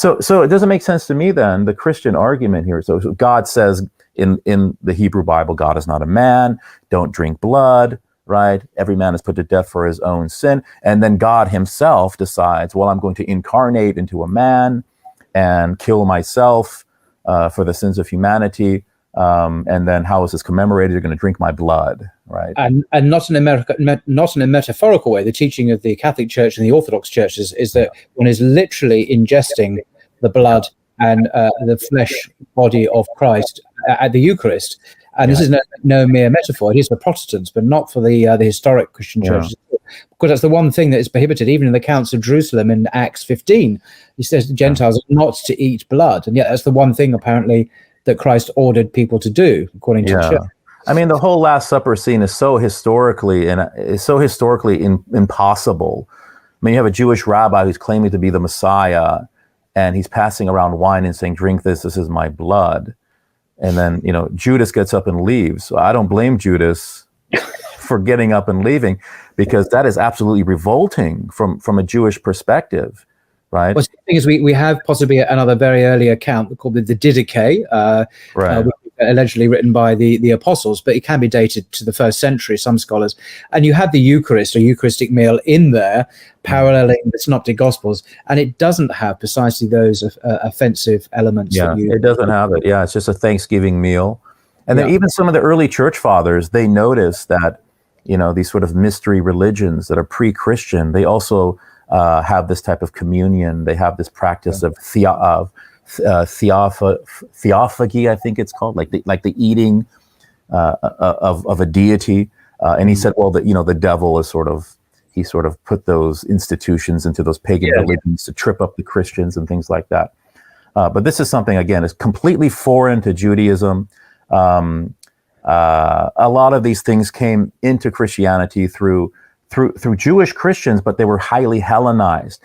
So it doesn't make sense to me then, the Christian argument here. So God says in the Hebrew Bible, God is not a man, don't drink blood, right? Every man is put to death for his own sin. And then God himself decides, well, I'm going to incarnate into a man and kill myself for the sins of humanity. And then how is this commemorated? You're going to drink my blood, right? And not in a metaphorical way. The teaching of the Catholic Church and the Orthodox churches is that one is literally ingesting the blood and the flesh body of Christ at the Eucharist. And this is no mere metaphor. It is for Protestants, but not for the historic Christian churches. Because that's the one thing that is prohibited, even in the Council of Jerusalem in Acts 15. He says the Gentiles are not to eat blood. And yet that's the one thing, apparently, that Christ ordered people to do, according to the church. I mean, the whole Last Supper scene is so historically impossible. I mean, you have a Jewish rabbi who's claiming to be the Messiah, and he's passing around wine and saying, "Drink this. This is my blood." And then, Judas gets up and leaves. So I don't blame Judas for getting up and leaving, because that is absolutely revolting from a Jewish perspective, right? Well, the thing is, we have possibly another very early account called the Didache, allegedly written by the apostles, but it can be dated to the 1st century, some scholars. And you have the Eucharist or Eucharistic meal in there, paralleling the Synoptic Gospels, and it doesn't have precisely those offensive elements. It doesn't have it. Yeah, it's just a Thanksgiving meal. And then even some of the early church fathers, they noticed that, these sort of mystery religions that are pre-Christian, they also have this type of communion. They have this practice of theophagy, I think it's called, like the eating of a deity. And he said, well, the devil is he put those institutions into those pagan religions to trip up the Christians and things like that. But this is something, again, is completely foreign to Judaism. A lot of these things came into Christianity through Jewish Christians, but they were highly Hellenized.